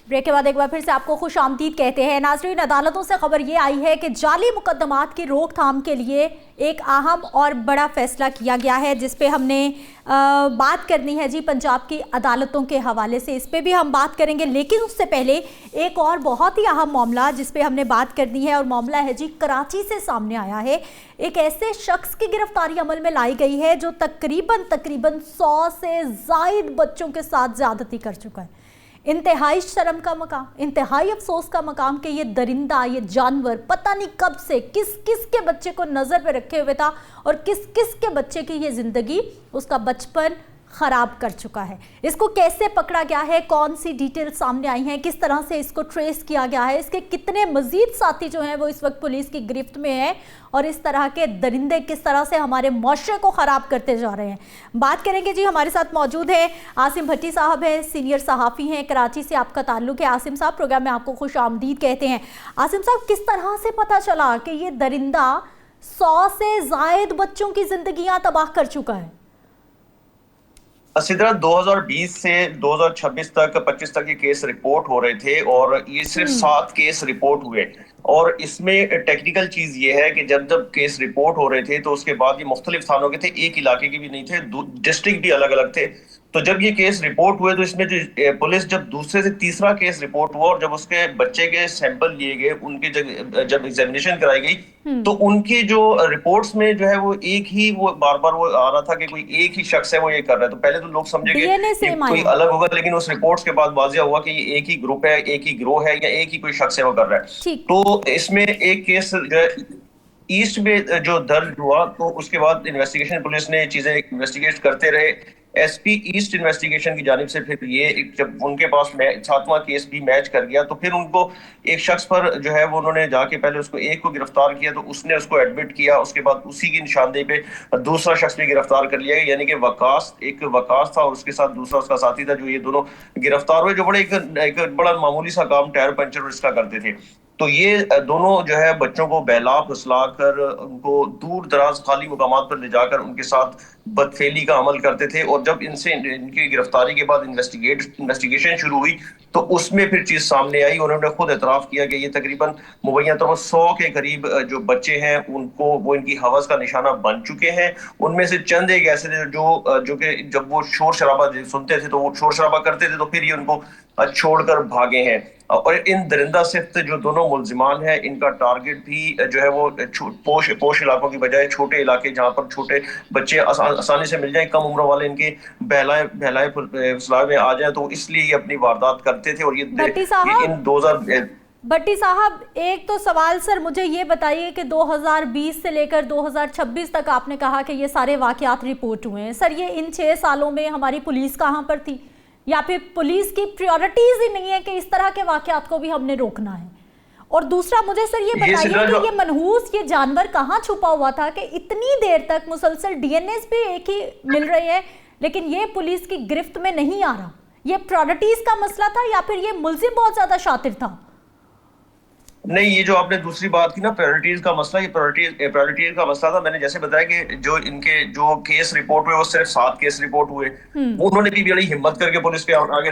Break के बाद एक बार फिर से आपको खुश आमदीद कहते हैं। नाज़रीन, अदालतों से खबर ये आई है कि जाली मुकदमात की रोकथाम के लिए एक अहम और बड़ा फैसला किया गया है, जिस पे हमने बात करनी है जी पंजाब की अदालतों के हवाले से। इस पे भी हम बात करेंगे, लेकिन उससे पहले एक और बहुत ही अहम मामला जिस पे हमने बात करनी है, और मामला है जी कराची से सामने आया है। एक ऐसे शख्स की गिरफ्तारी अमल में लाई गई है जो तकरीबन 100 से ज़ायद बच्चों के साथ ज्यादती कर चुका है। इंतहाई शर्म का मकाम, इंतहाई अफसोस का मकाम कि ये दरिंदा, ये जानवर पता नहीं कब से किस किस के बच्चे को नज़र पे रखे हुए था और किस किस के बच्चे की ये ज़िंदगी, उसका बचपन ख़राब कर चुका है। इसको कैसे पकड़ा गया है, कौन सी डिटेल सामने आई हैं, किस तरह से इसको ट्रेस किया गया है, इसके कितने मज़ीद साथी जो हैं वो इस वक्त पुलिस की गिरफ्त में हैं, और इस तरह के दरिंदे किस तरह से हमारे मुआशरे को ख़राब करते जा रहे हैं, बात करेंगे जी। हमारे साथ मौजूद है आसिम भट्टी साहब हैं, सीनियर सहाफ़ी हैं, कराची से आपका ताल्लुक़ है। आसिम साहब, प्रोग्राम में आपको खुश आमदीद कहते हैं। आसिम साहब, किस तरह से पता चला कि ये दरिंदा 100 से ज़ायद बच्चों की ज़िंदगियाँ तबाह कर चुका है? सिद्रा 2020 से 2026 तक 25 तक ये केस रिपोर्ट हो रहे थे, और ये सिर्फ 7 केस रिपोर्ट हुए। और इसमें टेक्निकल चीज ये है कि जब जब केस रिपोर्ट हो रहे थे तो उसके बाद ये मुख्तलिफ थानों के थे, एक इलाके के भी नहीं थे, डिस्ट्रिक्ट भी अलग अलग थे। तो जब ये केस रिपोर्ट हुए तो इसमें जो पुलिस, जब दूसरे से तीसरा केस रिपोर्ट हुआ और जब उसके बच्चे के सैंपल लिए गए, उनके जब एग्जामिनेशन कराई गई, तो उनकी जो रिपोर्ट्स में जो है वो एक ही, वो बार बार वो आ रहा था कि कोई एक ही शख्स है वो ये कर रहा है। तो पहले तो लोग समझे कि कोई अलग होगा, लेकिन उस रिपोर्ट्स के बाद वाज़िया हुआ कि ये एक ही ग्रुप है, एक ही गिरोह है, या एक ही कोई शख्स है वो कर रहा है। तो इसमें एक केस ईस्ट में जो दर्ज हुआ, तो उसके बाद इन्वेस्टिगेशन, पुलिस ने चीजें इन्वेस्टिगेट करते रहे। एसपी ईस्ट इन्वेस्टिगेशन की जानिब से फिर ये जब उनके पास 7वां केस भी मैच कर गया, तो फिर उनको एक शख्स पर जो है वो उन्होंने जाके पहले उसको एक को गिरफ्तार किया, तो उसने उसको एडमिट किया। उसके बाद उसी की निशानदेही पे दूसरा शख्स भी गिरफ्तार कर लिया गया, यानी कि एक वकास था और उसके साथ दूसरा उसका साथी था, जो ये दोनों गिरफ्तार हुए, जो बड़े एक बड़ा मामूली सा काम टायर पंचर इसका करते थे। तो ये दोनों जो है बच्चों को बहला फुसला कर उनको दूर दराज खाली मुकामात पर ले जाकर उनके साथ बदफेली का अमल करते थे। और जब इनकी गिरफ्तारी के बाद इन्वेस्टिगेशन शुरू हुई, तो उसमें फिर चीज सामने आई। उन्होंने खुद एतराफ किया कि ये तकरीबन मुबैना तौर पर 100 के करीब जो बच्चे हैं उनको वो इनकी हवस का निशाना बन चुके हैं। उनमें से चंद एक ऐसे थे जो कि जब वो शोर शराबा सुनते थे तो वो शोर शराबा करते थे, तो फिर ये उनको छोड़कर भागे हैं। और इन दरिंदा सिफ्त जो दोनों मुल्जिमान हैं, इनका टारगेट भी जो है वो पोश इलाकों की बजाय छोटे इलाके, जहां पर छोटे बच्चे आसानी से मिल जाए, कम उम्र वाले इनके बहलाए फुसलाए में आ जाए, तो इसलिए ये अपनी वारदात करते थे। और ये इन 2000 भट्टी साहब, एक तो सवाल सर मुझे ये बताइए कि 2020 से लेकर 2026 तक आपने कहा कि ये सारे वाकयात रिपोर्ट हुए हैं। सर, ये इन 6 सालों में हमारी पुलिस कहाँ पर थी, या फिर पुलिस की प्रायोरिटीज ही नहीं है कि इस तरह के वाकयात को भी हमने रोकना है? और दूसरा मुझे सर ये बताइए कि ये मनहूस, ये जानवर कहाँ छुपा हुआ था कि इतनी देर तक मुसलसल डीएनए भी एक ही मिल रहे हैं, लेकिन ये पुलिस की गिरफ्त में नहीं आ रहा? ये प्रायोरिटीज का मसला था या फिर ये मुलजिम बहुत ज्यादा शातिर था? नहीं, ये जो आपने दूसरी बात की ना, प्रायोरिटीज का मसला, ये प्रायोरिटीज का मसला था। मैंने जैसे बताया कि जो इनके जो केस रिपोर्ट हुए वो सिर्फ 7 केस रिपोर्ट हुए। उन्होंने भी बड़ी हिम्मत करके पुलिस पे आगे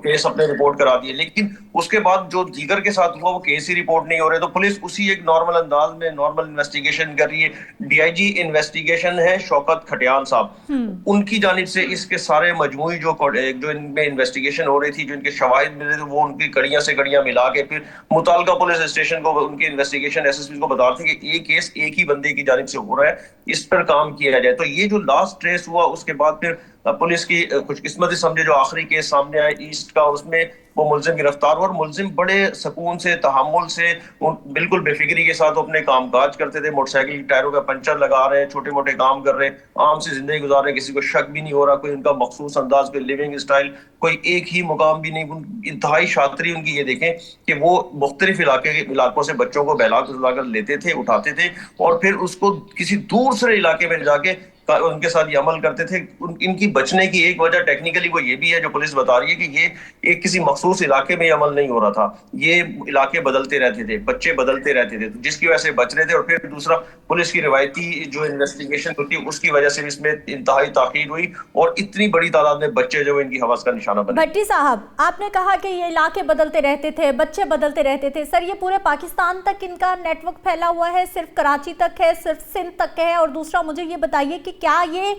केस अपने रिपोर्ट करा दिए, लेकिन उसके बाद जो दीगर के साथ हुआ वो केस ही रिपोर्ट नहीं हो रहे। तो पुलिस उसी एक नॉर्मल अंदाज में नॉर्मल इन्वेस्टिगेशन कर रही है। डीआईजी इन्वेस्टिगेशन है शौकत खटियान साहब, उनकी जानिब से इसके सारे मजमूई जो इनमें इन्वेस्टिगेशन हो रही थी, जो इनके शवाहिद मिले थे, वो उनकी कड़ियां से कड़ियां मिला के फिर मुताल्लिका पुलिस स्टेशन को, उनके इन्वेस्टिगेशन एसएसपी को बता रहे थे कि ये केस एक ही बंदे की जानिब से हो रहा है, इस पर काम किया जाए। तो ये जो लास्ट ट्रेस हुआ, उसके बाद फिर पुलिस की खुशकिस्मती समझे जो आखिरी केस सामने आया ईस्ट का, उसमें वो मुलजिम गिरफ्तार हुआ। और मुलजिम बड़े सुकून से, तहम्मुल से, बिल्कुल बेफिक्री के साथ अपने काम काज करते थे। मोटरसाइकिल के टायरों का पंचर लगा रहे हैं, छोटे मोटे काम कर रहे हैं, आम सी जिंदगी गुजार रहे हैं, किसी को शक भी नहीं हो रहा। कोई उनका मखसूस अंदाज, कोई लिविंग स्टाइल, कोई एक ही मुकाम भी नहीं। इंतहाई शातरी उनकी ये देखें कि वो मुख्तलिफ इलाकों से बच्चों को बहला कर लेते थे, उठाते थे, और फिर उसको किसी दूसरे इलाके में जाके उनके साथ ये अमल करते थे। इनकी बचने की एक वजह टेक्निकली वो ये भी है, जो पुलिस बता रही है, कि ये एक किसी मखसूस इलाके में ये अमल नहीं हो रहा था, ये इलाके बदलते रहते थे, बच्चे बदलते रहते थे, जिसकी वजह से बच रहे थे। और फिर दूसरा, पुलिस की रिवायती जो इन्वेस्टिगेशन होती है उसकी वजह से भी इसमें इंतहाई ताखीर हुई और इतनी बड़ी तादाद में बच्चे जो इनकी हवस का निशाना बने। भट्टी साहब, आपने कहा कि ये इलाके बदलते रहते थे, बच्चे बदलते रहते थे। सर, ये पूरे पाकिस्तान तक इनका नेटवर्क फैला हुआ है, सिर्फ कराची तक है, सिर्फ सिंध तक है? और दूसरा, मुझे ये बताइए कि क्या ये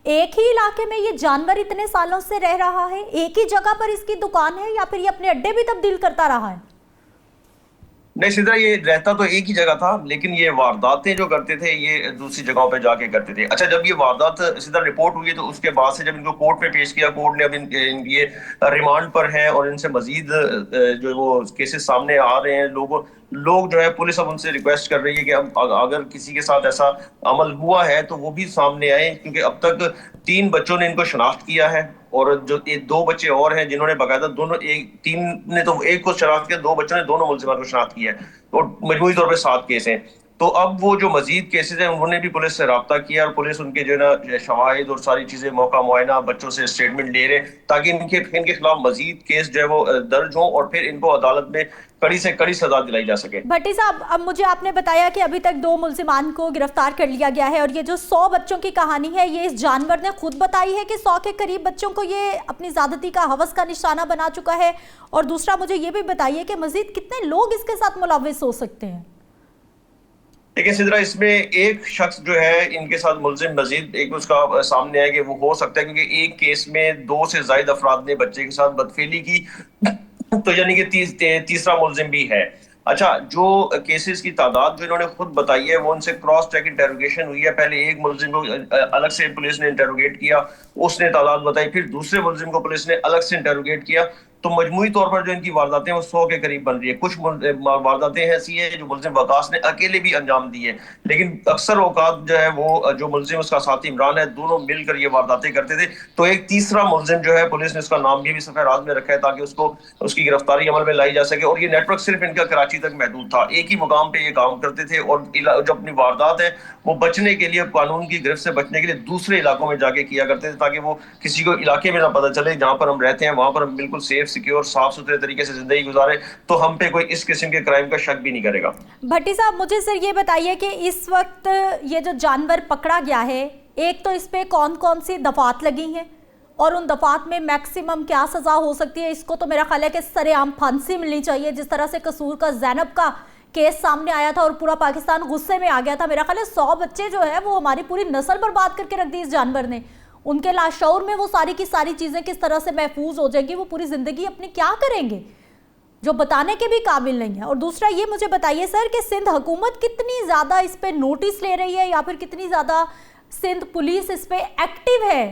एक ही इलाके में ये जानवर इतने सालों से रह रहा है, एक ही जगह पर इसकी दुकान है, या फिर ये अपने अड्डे भी तब्दील करता रहा है? नहीं सिद्रा, ये रहता तो एक ही जगह था, लेकिन ये वारदातें जो करते थे ये दूसरी जगहों पे जाके करते थे। अच्छा, जब ये वारदात सीधा रिपोर्ट हुई है तो उसके बाद से जब इनको कोर्ट में पेश किया, कोर्ट ने अब ये रिमांड पर हैं और इनसे मजीद जो वो केसेस सामने आ रहे हैं, लोग जो है, पुलिस अब उनसे रिक्वेस्ट कर रही है कि अब अगर किसी के साथ ऐसा अमल हुआ है तो वो भी सामने आए, क्योंकि अब तक 3 बच्चों ने इनको शनाख्त किया है और जो 2 बच्चे और हैं जिन्होंने बाकायदा दोनों, 3 ने तो एक को शनाख्त किया, 2 बच्चों ने दोनों मुल्जिमान को शनाख्त किया है और मजमूई तौर पर 7 केस हैं। तो अब वो जो मजीद केसेस हैं उन्होंने भी पुलिस से राब्ता किया और पुलिस उनके जो है ना शवाहिद और सारी चीजें, मौका मुआयना, बच्चों से स्टेटमेंट ले रहे ताकि इनके खिलाफ मजीद केस जो है वो दर्ज हो और फिर इनको अदालत में कड़ी से कड़ी सजा दिलाई जा सके। भट्टी साहब, अब मुझे आपने बताया कि अभी तक 2 मुल्जिमान को गिरफ्तार कर लिया गया है और ये जो 100 बच्चों की कहानी है, ये इस जानवर ने खुद बताई है कि 100 के करीब बच्चों को ये अपनी ज्यादती का हवस का निशाना बना चुका है? और दूसरा, मुझे ये भी बताइए कि मजीद कितने लोग इसके साथ मुलविस हो सकते हैं? देखिए सिद्रा, इसमें एक शख्स जो है इनके साथ मुलजिम मजीद एक उसका सामने आया कि वो हो सकता है, क्योंकि एक केस में 2 से ज्यादा अफराद ने बच्चे के साथ बदफेली की, तो यानी कि तीसरा मुलजिम भी है। अच्छा, जो केसेस की तादाद जो इन्होंने खुद बताई है, वो उनसे क्रॉस चेक इंटेरोगेशन हुई है। पहले एक मुलजिम को अलग से पुलिस ने इंटेरोगेट किया, उसने तादाद बताई, फिर दूसरे मुलजिम को पुलिस ने अलग से इंटेरोगेट किया, तो मजमूई तौर पर जो इनकी वारदातें वो 100 के करीब बन रही है। कुछ वारदातें ऐसी है जो मुलजिम वकास ने अकेले भी अंजाम दी है, लेकिन अक्सर औकात जो है वो जो मुलजिम उसका साथी इमरान है, दोनों मिलकर ये वारदातें करते थे। तो एक तीसरा मुलजिम जो है, पुलिस ने उसका नाम भी सफेराज में रखा है ताकि उसकी गिरफ्तारी अमल में लाई जा सके। और ये नेटवर्क सिर्फ इनका कराची तक महदूद था, एक ही मुकाम पे ये काम करते थे और जो अपनी वारदात है वो बचने के लिए, कानून की गिरफ्त से बचने के लिए दूसरे इलाकों में जाके किया करते थे, ताकि वो किसी को इलाके में ना पता चले जहां पर हम रहते हैं वहां पर हम बिल्कुल सेफ, सिक्योर, साफ सुथरे तरीके से जिंदगी गुजारे, तो हम पे कोई इस किस्म के क्राइम का शक भी नहीं करेगा। भट्टी साहब, मुझे सर ये बताइए कि इस वक्त ये जो जानवर पकड़ा गया है, एक तो इस पे कौन कौन सी दफात लगी हैं और उन दफात में मैक्सिमम क्या सजा हो सकती है? इसको तो मेरा ख्याल है कि सरेआम फांसी मिलनी चाहिए। जिस तरह से कसूर का जैनब का केस सामने आया था और पूरा पाकिस्तान गुस्से में आ गया था, मेरा ख्याल है 100 बच्चे जो है वो हमारी पूरी नस्ल बर्बाद करके रख दी इस जानवर ने। उनके लाशौर में वो सारी की सारी चीजें किस तरह से महफूज हो जाएंगी, वो पूरी जिंदगी अपनी क्या करेंगे, जो बताने के भी काबिल नहीं है। और दूसरा ये मुझे बताइए सर कि सिंध हुकूमत कितनी ज्यादा इस पे नोटिस ले रही है या फिर कितनी ज्यादा सिंध पुलिस इस पे एक्टिव है?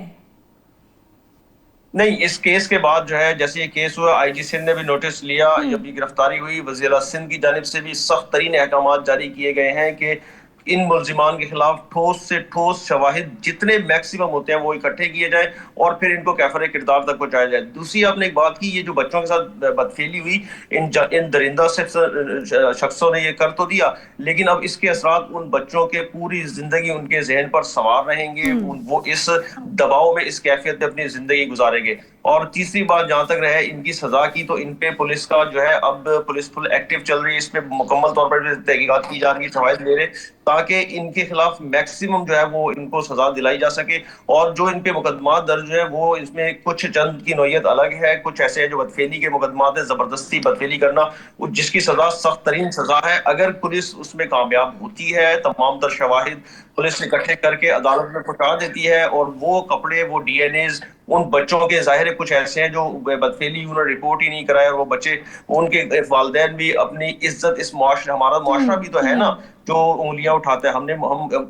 नहीं, इस केस के बाद जो है, जैसे ये केस हुआ, आईजी सिंध ने भी नोटिस लिया, जब ये गिरफ्तारी हुई वज़ीर सिंध की जानिब से भी सख्त तरीन अहकाम जारी किए गए हैं कि इन मुल्जिमान के खिलाफ ठोस से ठोस शवाहिद जितने मैक्सिमम होते हैं वो इकट्ठे किए जाए और फिर इनको कैफर किरदार तक पहुंचाया जाए। दूसरी आपने एक बात की, ये जो बच्चों के साथ बदफेली हुई, इन दरिंदा शख्सों ने ये कर तो दिया, लेकिन अब इसके असरात उन बच्चों के पूरी जिंदगी उनके जहन पर सवार रहेंगे, वो इस दबाव में, इस कैफियत में अपनी जिंदगी गुजारेंगे। और तीसरी बात जहां तक रहे इनकी सजा की, तो इन पे पुलिस का जो है अब पुलिस फुल एक्टिव चल रही है, इस पे मुकम्मल तौर पर तहकीकात की जा रही है, शवाहिद ले रहे, ताकि इनके खिलाफ मैक्सिमम जो है वो इनको सजा दिलाई जा सके। और जो इन पे मुकदमा दर्ज है वो इसमें कुछ चंद की नौयत अलग है, कुछ ऐसे है जो बदफेली के मुकदमा है, जबरदस्ती बदफेली करना, जिसकी सजा सख्त तरीन सजा है। अगर पुलिस उसमें कामयाब होती है, तमाम तर शवाहिद पुलिस इकट्ठे करके अदालत में पहुंचा देती है और वो कपड़े, वो डीएनएज उन बच्चों के, जाहिर है कुछ ऐसे हैं जो बदफेली उन्होंने रिपोर्ट ही नहीं कराया और वो बच्चे, उनके वालिदैन भी अपनी इज्जत, इस मुआशरा, हमारा मुआशरा भी तो है ना जो उंगलियां उठाता है, हम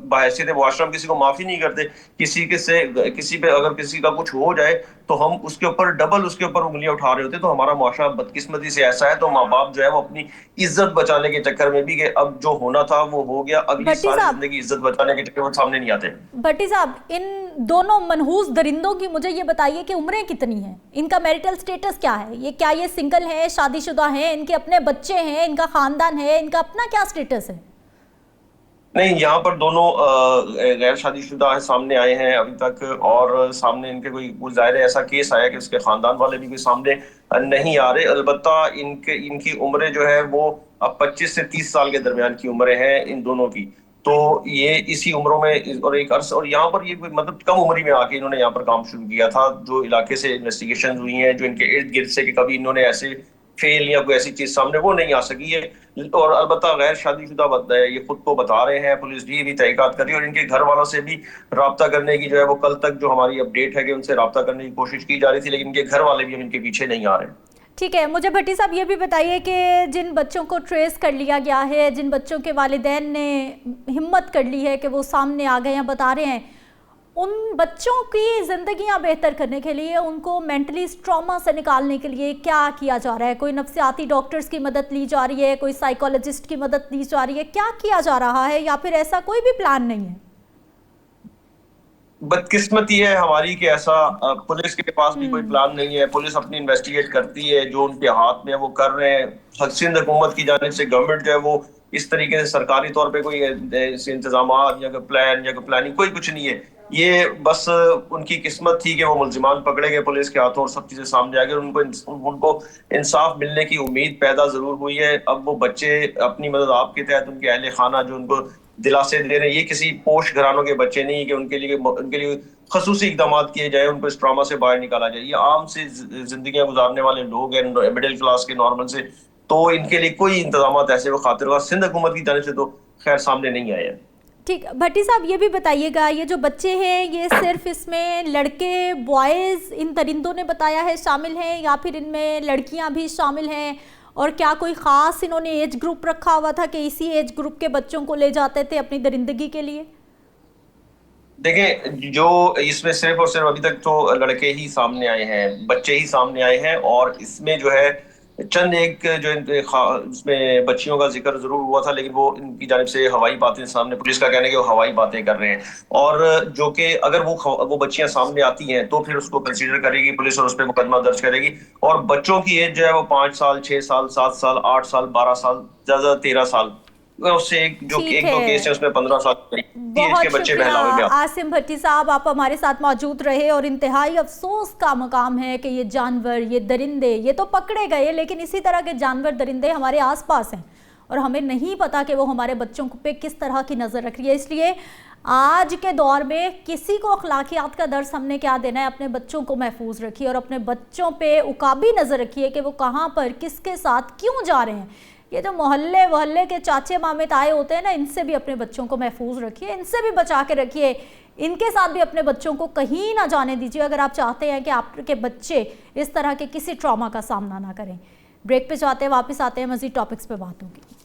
बहैसियत मुआशरा में किसी को माफी नहीं करते, किसी पे अगर किसी का कुछ हो जाए तो हम उसके ऊपर डबल उसके ऊपर उंगलियां उठा रहे होते। तो हमारा मुआशरा बदकिस्मती से ऐसा है, तो माँ बाप जो है वो अपनी इज्जत बचाने के चक्कर में भी, कि अब जो होना था वो हो गया, अगली सारी जिंदगी इज्जत बचाने के चक्कर में सामने नहीं आते। भट्टी साहब, इन दोनों मनहूस दरिंदों की मुझे ये बताइए कि उम्रें कितनी हैं, इनका मैरिटल स्टेटस क्या है, ये क्या ये सिंगल है, शादीशुदा हैं, इनके अपने बच्चे हैं, इनका खानदान है, इनका अपना क्या स्टेटस है? नहीं, यहाँ पर दोनों गैर शादीशुदा है सामने आए हैं अभी तक, और सामने इनके कोई जाहिर है ऐसा केस आया कि उसके खानदान वाले भी कोई सामने नहीं आ रहे। अलबत्ता इनकी उम्रें जो है वो अब 25 से 30 साल के दरमियान की उम्रें हैं इन दोनों की। तो ये इसी उम्रों में और एक अर्स, और यहाँ पर ये कोई मतलब कम उम्र में आके इन्होंने यहाँ पर काम शुरू किया था। जो इलाके से इन्वेस्टिगेशन हुई हैं, जो इनके इर्द गिर्द से कि कभी इन्होंने ऐसे फेल या कोई ऐसी चीज सामने वो नहीं आ सकी है। और अलबत्ता गैर शादीशुदा ये खुद को बता रहे हैं, पुलिस भी तहकीकात कर रही है, और इनके घर वालों से भी राब्ता करने की जो है वो कल तक जो हमारी अपडेट है कि उनसे राब्ता करने की कोशिश की जा रही थी, लेकिन इनके घर वाले भी इनके पीछे नहीं आ रहे। ठीक है, मुझे भट्टी साहब ये भी बताइए कि जिन बच्चों को ट्रेस कर लिया गया है, जिन बच्चों के वालिदैन ने हिम्मत कर ली है कि वो सामने आ गए हैं, बता रहे हैं, उन बच्चों की ज़िंदगियां बेहतर करने के लिए, उनको मेंटली ट्रॉमा से निकालने के लिए क्या किया जा रहा है? कोई नफ्सियाती डॉक्टर्स की मदद ली जा रही है, कोई साइकोलॉजिस्ट की मदद ली जा रही है, क्या किया जा रहा है, या फिर ऐसा कोई भी प्लान नहीं है? बदकिस्मती है हमारी कि ऐसा पुलिस के पास भी कोई हम्म। प्लान नहीं है। पुलिस अपनी इन्वेस्टिगेट करती है, जो उनके हाथ में है वो कर रहे हैं। सिंध हुकूमत की जानिब से गवर्नमेंट जो है वो इस तरीके से सरकारी तौर पे कोई इंतजाम या कोई प्लान या कोई प्लानिंग कोई कुछ नहीं है। ये बस उनकी किस्मत थी कि वो मुल्जिमान पकड़े गए पुलिस के हाथों और सब चीजें सामने आ गई, उनको इंसाफ मिलने की उम्मीद पैदा जरूर हुई है। अब वो बच्चे अपनी मदद आपके तहत उनके अहले खाना जो उनको दिलासे दे रहे हैं, ये किसी पोश घरानों के बच्चे नहीं कि उनके लिए खसूसी इकदाम किए जाए, उनको इस ट्रॉमा से बाहर निकाला जाए। ये आम से जिंदगियां गुजारने वाले लोग हैं, मिडिल क्लास के, नॉर्मल से। तो इनके लिए कोई इंतजाम ऐसे वो खातिर सिंध हुकूमत की तरफ से तो खैर सामने नहीं आए हैं। ठीक, भट्टी साहब ये भी बताइएगा, ये जो बच्चे हैं ये सिर्फ इसमें लड़के, बॉयज़ इन दरिंदों ने बताया है शामिल हैं, या फिर इनमें लड़कियां भी शामिल हैं? और क्या कोई ख़ास इन्होंने एज ग्रुप रखा हुआ था कि इसी एज ग्रुप के बच्चों को ले जाते थे अपनी दरिंदगी के लिए? देखें, जो इसमें सिर्फ और सिर्फ अभी तक तो लड़के ही सामने आए हैं, बच्चे ही सामने आए हैं। और इसमें जो है चंद एक जो इसमें बच्चियों का जिक्र जरूर हुआ था, लेकिन वो इनकी जानिब से हवाई बातें, सामने पुलिस का कहना है कि वो हवाई बातें कर रहे हैं। और जो कि अगर वो बच्चियां सामने आती हैं तो फिर उसको कंसीडर करेगी पुलिस और उस पर मुकदमा दर्ज करेगी। और बच्चों की एज जो है वो 5 साल, 6 साल, 7 साल, 8 साल, 12 साल, ज्यादा 13 साल। उससे ठीक एक दो केस है है, उसमें 15 साल एज के बहुत बच्चे शुक्रिया बहलावे में। आसिम भट्टी साहब, आप हमारे साथ मौजूद रहे। और इंतहाई अफसोस का मकाम है कि ये जानवर, ये दरिंदे, ये तो पकड़े गए, लेकिन इसी तरह के जानवर, दरिंदे हमारे आसपास हैं और हमें नहीं पता कि वो हमारे बच्चों पे किस तरह की नज़र रख रही है। इसलिए आज के दौर में किसी को अखलाकियात का दर्स हमने क्या देना है, अपने बच्चों को महफूज रखिए और अपने बच्चों पे उकाबी नज़र रखिए कि वो कहाँ पर किसके साथ क्यों जा रहे हैं। ये जो मोहल्ले वहल्ले के चाचे मामे ताए होते हैं ना, इनसे भी अपने बच्चों को महफूज रखिए, इनसे भी बचा के रखिए, इनके साथ भी अपने बच्चों को कहीं ना जाने दीजिए अगर आप चाहते हैं कि आपके बच्चे इस तरह के किसी ट्रॉमा का सामना ना करें। ब्रेक पे जाते हैं, वापस आते हैं, मज़ीद टॉपिक्स पे बात होगी।